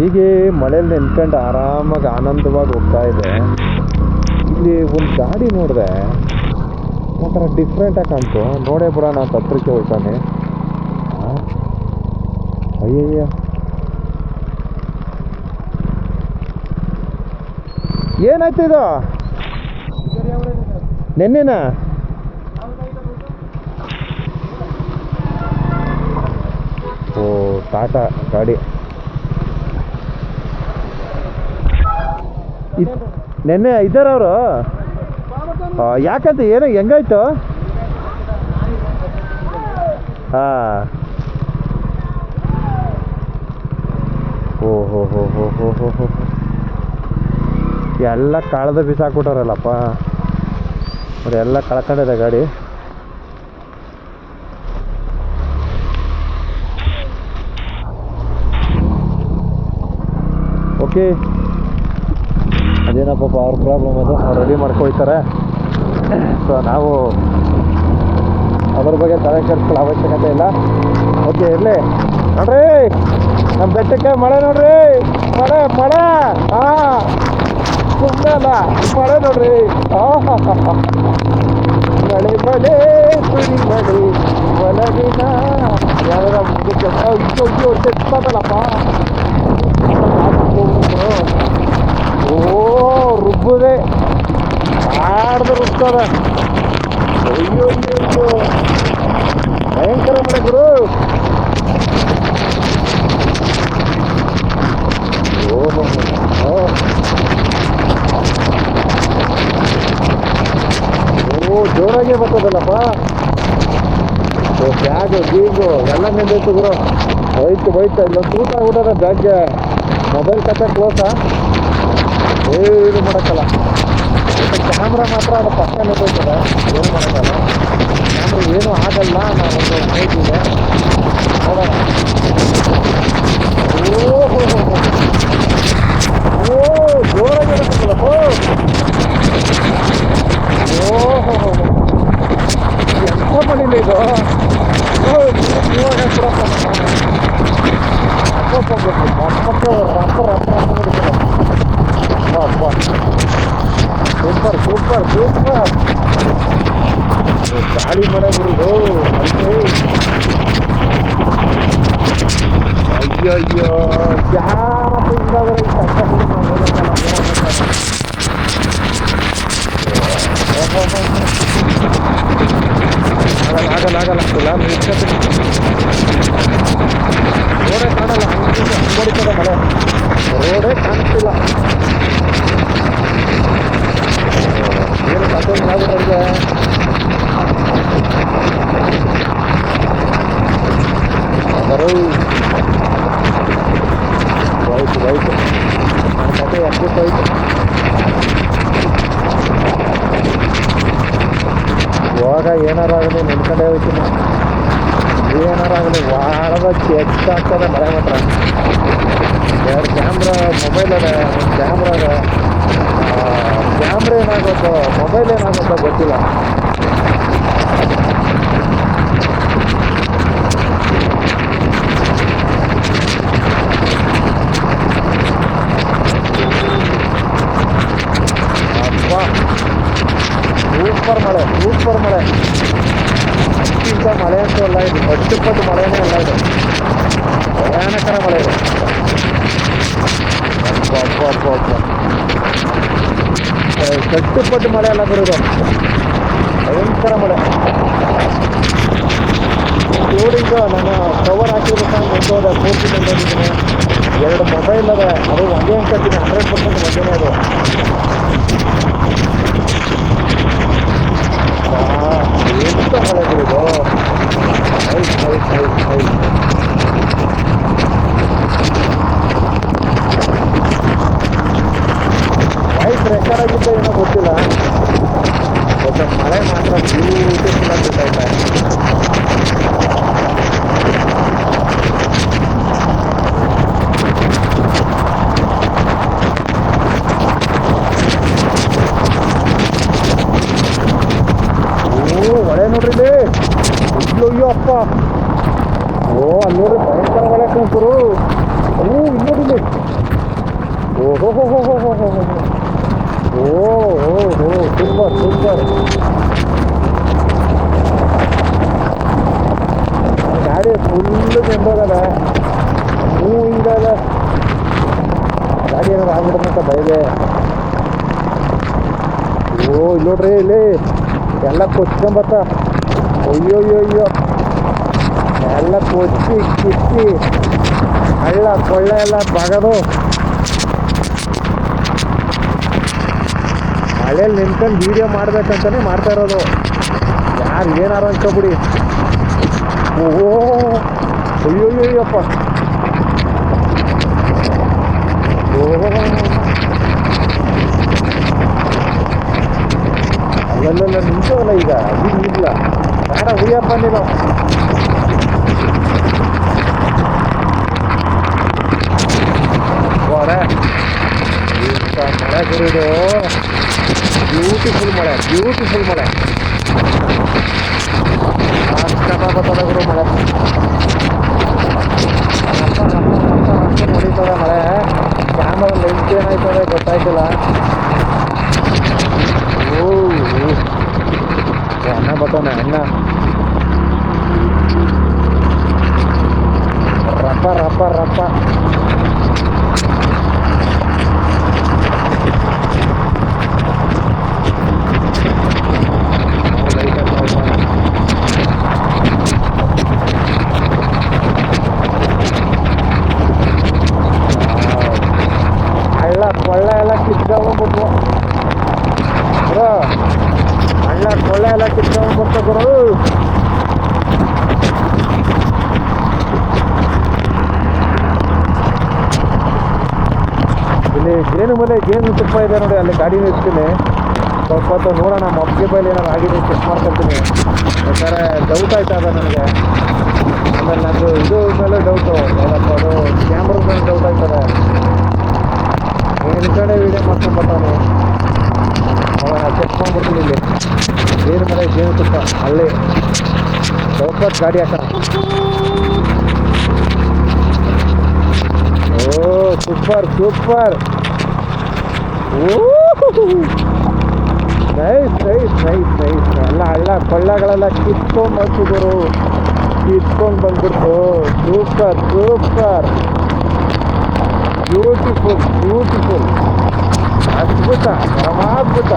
ಹೀಗೆ ಮಳೆಯಲ್ಲಿ ನೆನ್ಕೊಂಡು ಆರಾಮಾಗಿ ಆನಂದವಾಗಿ ಹೋಗ್ತಾ ಇದೆ. ಇಲ್ಲಿ ಒಂದು ಗಾಡಿ ನೋಡಿದೆ, ಒಂಥರ ಡಿಫ್ರೆಂಟಾಗಿ ಕಾಣ್ತು. ನೋಡೇ ಬಿಡೋಣ ಅಂತ ಹತ್ರಕ್ಕೆ ಹೋಗ್ತಾನೆ. ಅಯ್ಯಯ್ಯ, ಏನಾಯ್ತು ಇದು? ನೆನ್ನೆನಾ? ಓ, ಟಾಟಾ ಗಾಡಿ. ನೆನ್ನೆ ಇದ್ದಾರವರು? ಯಾಕಂತ ಏನೋ ಹೆಂಗಾಯ್ತು? ಹಾಂ. ಓಹೋ ಹೋ ಹೋ ಹೋ ಹೋ ಹೋ ಎಲ್ಲ ಕಳೆದ ಬಿಸಾಕ್ಬಿಟ್ಟಾರಲ್ಲಪ್ಪ. ಅವ್ರು ಎಲ್ಲ ಕಳ್ಕೊಂಡಿದೆ ಗಾಡಿ. ಓಕೆ, ಅದೇನಪ್ಪ ಅವ್ರ ಪ್ರಾಬ್ಲಮ್, ಅದು ಅವ್ರು ರೆಡಿ ಮಾಡ್ಕೊಳ್ತಾರೆ. ಸೊ ನಾವು ಅದ್ರ ಬಗ್ಗೆ ತಲೆ ಕೆಡಿಸ್ಕೊಳ್ಳೋ ಅವಶ್ಯಕತೆ ಇಲ್ಲ. ಓಕೆ, ಇರಲಿ. ನೋಡ್ರಿ, ನಮ್ಮ ಬೆಟ್ಟಕ್ಕೆ ಮಳೆ ನೋಡ್ರಿ, ಮಳೆ ಮಳೆ. ಹಾಂ, ಸುಮ್ಮನೆ ಅಲ್ಲ, ಮಳೆ ನೋಡ್ರಿ. ಮಳೆ ಮಳೆ ಸುಳಿ ಮಳೆ ಒಲವಿನ ಯಾವ್ದಾರ ಮುಗಿದ ತೆಗ್ತದಲ್ಲಪ್ಪ. ಓ, ರುಬ್ಬುದೆ, ಆಡ್ದು ರುಬ್ತದ. ಅಯ್ಯೋ ಅಯ್ಯೋ ಅಯ್ಯೋ, ಭಯಂಕರ ಮಳೆ ಗುರು. ಓ, ಜೋರಾಗೆ ಬರ್ತದಲ್ಲಪ್ಪ. ಬ್ಯಾಗು ಗೀಗು ಎಲ್ಲ ನೆಂದೈತು ಗುರು. ಹೋಯ್ತು ಇಲ್ಲೊಂದು ಊಟ ಆಗ್ಬಿಟ್ಟದ ಬ್ಯಾಗ್ಗೆ. ಮೊಬೈಲ್ ಕತೆ ಕ್ಲೋಸಾ, ಏನು ಮಾಡೋಕ್ಕಲ್ಲ. ಕ್ಯಾಮ್ರಾ ಮಾತ್ರ ಅದು ಪಕ್ಕ ನಿಂತೈತದೆ, ಏನು ಮಾಡೋಕ್ಕಲ್ಲ. ಕ್ಯಾಮ್ರಾ ಏನೂ ಆಗಲ್ಲ. ನಾವೊಂದು ಹೋಯ್ತಿದೆ ನೋಡೋಣ. ಓ, ಜೋರಾಗಿ ಬರ್ತದಲ್ಲಪ್ಪ. ಓಹೋ, ಎಂಥ ಮಳಿಲ್ಲ ಇದು. ಇವಾಗ ಸೂಪರ್ ಸೂಪರ್ ಸೂಪರ್. ಗಾಳಿ ಮಳೆ ಬರುದು. ಅಯ್ಯೋ ಅಯ್ಯೋ, ಯಾರಪ್ಪ ಹಿಂಗಾದ್ರೆ ಆಗಲ್ಲ ರೋಡೇ ಕಾಣಲ್ಲ. ಹಂಗೋಡಿತದ ಮಳೆ, ರೋಡೇ ಕಾಣಿಸ್ತಿಲ್ಲ. ಏನು ಕಥೆ ಆಗ್ಬಿಟ್ರೆ ಹೋಯ್ತು ನನ್ನ ಕಥೆ ಅಡ್ಜಸ್ಟ್ ಹೋಯ್ತು. ಇವಾಗ ಏನಾರಾಗಲಿ ನಿಂತ್ಕೊಂಡೇ ಹೋಗ್ತೀನಿ. ಏನಾರಾಗಲಿ ವಾರದ ಹೆಚ್ಚಾಗ್ತದೆ ಮಳೆ ಮಾತ್ರ. ಎರಡು ಕ್ಯಾಮ್ರಾ ಮೊಬೈಲ್ ಅದ, ಒಂದು ಕ್ಯಾಮ್ರಾ ಅದ. ಕ್ಯಾಮ್ರಾ ಏನಾಗುತ್ತೋ ಮೊಬೈಲ್ ಏನಾಗುತ್ತೋ ಗೊತ್ತಿಲ್ಲ. ಅಪ್ಪ, ಸೂಪರ್ ಮಳೆ. ಅಷ್ಟಿಂತ ಮಳೆ ಅಂತೂ ಅಲ್ಲ ಇದು, ಪಟ್ಟು ಮಳೆನೇ ಅಲ್ಲ ಇದು, ಭಯಾನಕರ ಮಳೆ ಇದು. ಅಪ್ಪ ಕಟ್ಟುಪಟ್ಟು ಮಳೆ ಅಲ್ಲ ಬರೋದು, ಭಯಂಕರ ಮಳೆ. ಸ್ಟೋರಿಂಗ್ ನಾನು ಕವರ್ ಹಾಕಿರ್ಬೇಕಂತ ಮುಂದೋದೆ, ಪೂರ್ತಿ ಮುಂದೋಗಿದ್ದೀನಿ. 2 ಮೊಬೈಲ್ ಅದ, ಅದು ಒಂದೇ ಅನ್ಕೊತೀನಿ, 100% ಒಂದೇನೇ ಅದು. ಎಂತ ಮಳೆ ಬರೋದು. ವಾಯ್ಸ್ ರೆಕಾರ್ಡ್ ಆಗಿದ್ದ ಏನೋ ಗೊತ್ತಿಲ್ಲ, ಬಟ್ ಮಳೆ ಮಾತ್ರ ಬ್ಯೂಟಿಫುಲ್ ಆಗಿರ್ತೈತೆ. ಹೊಳೆ ನೋಡ್ರಿ ಇಲ್ಲಿ. ಅಯ್ಯೋ ಅಪ್ಪ, ಓ ಅಲ್ಲಿ ನೋಡ್ರಿ ಭಯಂಕರ ಹೊಳೆ ಕಾಣ್ತರು. ಇನ್ನೋಡಿಲ್ಲಿ ಓಹೋ ಹೋ ಹೋ ಹೋ ಹೋ ಹೋ ಹೋ ಓ ಹೋ ಸೂಪರ್ ಸೂಪರ್. ಗಾಡಿ ಫುಲ್ಲು ನೆಂದೋಗದ. ಹಿಂಗಲ್ಲ ಗಾಡಿ ಏನಾದ್ರು ಆಗ್ಬಿಡುತ್ತಂತ ಭಯದೆ. ಓ ಇಲ್ಲಿ ನೋಡ್ರಿ ಇಲ್ಲಿ ಎಲ್ಲ ಕೊಚ್ಕೊಂಬತ್ತ. ಅಯ್ಯೋ ಅಯ್ಯೋ ಅಯ್ಯೋ ಎಲ್ಲ ಕೊಚ್ಚಿ ಕಿತ್ತಿ ಹಳ್ಳ ಕೊಳ್ಳ ಎಲ್ಲ ಬಗದು ಮಳೇಲಿ ನಿಂತ್ಕೊಂಡು ವೀಡಿಯೋ ಮಾಡ್ಬೇಕಂತಾನೆ ಮಾಡ್ತಾ ಇರೋದು. ಯಾರು ಏನಾರು ಅನ್ಕೋಬಿಡಿ. ಓಹೋ ಅಯ್ಯೋ ಅಯ್ಯಪ್ಪ ಓಹೋ ಅಲ್ಲೆಲ್ಲ ನಿಂತವಲ್ಲ ಈಗ ಅದು ಇಲ್ಲ ಬೇಡ ಹುಯ್ಯಪ್ಪ ನೀನು. ಹೊರ ಇಂಥ ಮಳೆ ಬರೋದು ಬ್ಯೂಟಿಫುಲ್ ಮಳೆ ಬ್ಯೂಟಿಫುಲ್ ಮಳೆ. ಬರ್ತದ ಗುರು ಮಳೆ ಹೊಡಿತದೆ ಮಳೆ. ಕ್ಯಾಮರಾ ಲೆನ್ಸ್ ಏನಾಯ್ತದೆ ಗೊತ್ತಾಯ್ತಿಲ್ಲ. ಓ ಅಣ್ಣ ಬರ್ತಾನೆ ಅಣ್ಣ. ರಪ್ಪ ರಪ್ಪ ರಪ್ಪ ಹಳ್ಳ ಕೊಳ್ಳ ಎಲ್ಲ ಕಿತ್ಕೊಂಡ್ಬಿಟ್ವು ಗುರು. ಹಳ್ಳ ಕೊಳ್ಳ ಎಲ್ಲ ಕಿತ್ಕೊಂಡ್ಬಿಡ್ತು ಗುರು. ಇಲ್ಲಿ ಜೇನು ಮಲೆ ಜೇನು ತುಪ್ಪ ಇದೆ ನೋಡಿ, ಅಲ್ಲಿ ಗಾಡಿ ನಿಲ್ಸ್ತೀನಿ. ಸ್ವಲ್ಪ ಹೊತ್ತು ನೋಡೋಣ ಮೊಬ್ಬೆ ಬೈಲಿ ಏನಾರು ಆಗಿದೆ ಚೆಕ್ ಮಾಡ್ಕೊಳ್ತೀನಿ. ಯಾಕಂದರೆ ಡೌಟ್ ಆಯ್ತಾ ಅದ ನನಗೆ. ಆಮೇಲೆ ನಂದು ಇದು ಮೇಲೆ ಡೌಟು ಏನಪ್ಪ ಅದು ಕ್ಯಾಮ್ರದ ಮೇಲೆ ಡೌಟ್ ಆಯ್ತದೆ. ಈ ಕಡೆ ವೀಡಿಯೋ ಮಾಡ್ಕೊಂಡ್ಬರ್ತಾನೆ ಅವನ ಚೆಕ್ ಮಾಡ್ಬಿಡ್ತೀನಿ. ಇಲ್ಲಿ ಜೇನು ಮಲೆ ಜೇನು ತುಪ್ಪ ಅಲ್ಲಿ ಸ್ವಲ್ಪ ಗಾಡಿ ಹಾಕೋಣ. ಓ ಸೂಪರ್ ಸೂಪರ್. ಓ ನೈಸ್ ನೈಸ್ ನೈಸ್ ನೈಸ್. ಎಲ್ಲ ಹಳ್ಳ ಕೊಳ್ಳಗಳೆಲ್ಲ ಕಿತ್ಕೊಂಡು ಹಾಕಿದ್ರು, ಕಿತ್ಕೊಂಡು ಬಂದ್ಬಿಡ್ತು. Super super beautiful beautiful. ಅದ್ಭುತ ಪರಮಾದ್ಭುತ.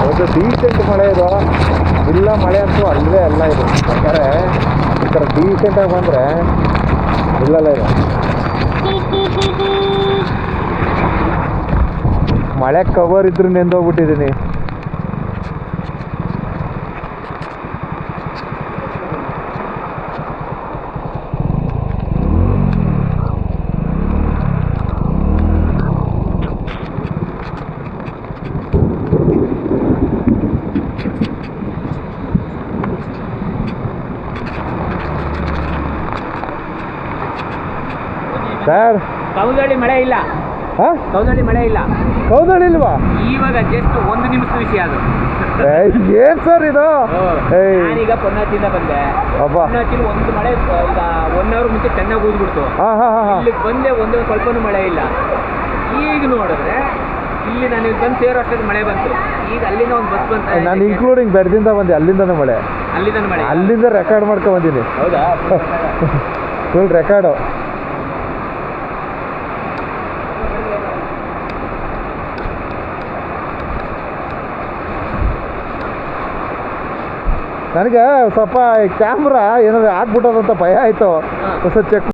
ಒಂದು ಡೀಸೆಂಟ್ ಮಳೆ ಇದು. ಇಲ್ಲ ಮಳೆ ಅಂತೂ ಅಲ್ಲವೇ ಅಲ್ಲ ಇದು. ಯಾಕಂದರೆ ಈ ಥರ ಡೀಸೆಂಟಾಗಿ ಬಂದರೆ ಇಲ್ಲಲ್ಲ ಇದು. ಮಳೆ ಕವರ್ ಇದ್ರೂ ನೆಂದೋಗ್ಬಿಟ್ಟಿದ್ದೀನಿ. ಸರ್ ಕೌದಳ್ಳಿ ಮಳೆ ಇಲ್ಲ. ಹಾಂ ಕೌದಳ್ಳಿ ಮಳೆ ಇಲ್ಲ. ಕೌದಳ್ಳಿ ಇಲ್ವಾ? ಇವಾಗ ಜಸ್ಟ್ 1 ನಿಮಿಷದ ವಿಷಯ ಅದು. ಏನ್ ಸರ್ ಇದು? ನಾನೀಗ ಪೊನ್ನಾಚಿಯಿಂದ ಬಂದೆ. ಪೊನ್ನಾಚಿಲಿ ಒಂದು ಮಳೆ ಈಗ 1 ಅವರ್ ಮುಂಚೆ ಚೆನ್ನಾಗಿ ಊದ್ಬಿಡ್ತು. ಇಲ್ಲಿಗೆ ಬಂದೆ ಒಂದು ಸ್ವಲ್ಪನೂ ಮಳೆ ಇಲ್ಲ. ಈಗ ನೋಡಿದ್ರೆ ಇಲ್ಲಿ ನನಗೆ ಬಂದು ಸೇರೋ ಅಷ್ಟೊಂದು ಮಳೆ ಬಂತು. ಈಗ ಅಲ್ಲಿಂದ ಒಂದು ಬಸ್ ಬಂತ. ನಾನು ಇನ್ಕ್ಲೂಡಿಂಗ್ ಬೆಡ್ದಿಂದ ಬಂದೆ. ಅಲ್ಲಿಂದನೇ ಮಳೆ. ಅಲ್ಲಿಂದ ರೆಕಾರ್ಡ್ ಮಾಡ್ಕೊಂಡು ಬಂದೀನಿ. ಹೌದಾ? Full record. ನನಗೆ ಸ್ವಲ್ಪ ಕ್ಯಾಮ್ರಾ ಏನಾದ್ರು ಆಗ್ಬಿಟ್ಟೋದಂತ ಭಯ ಆಯಿತು. ಹೊಸ ಚೆಕ್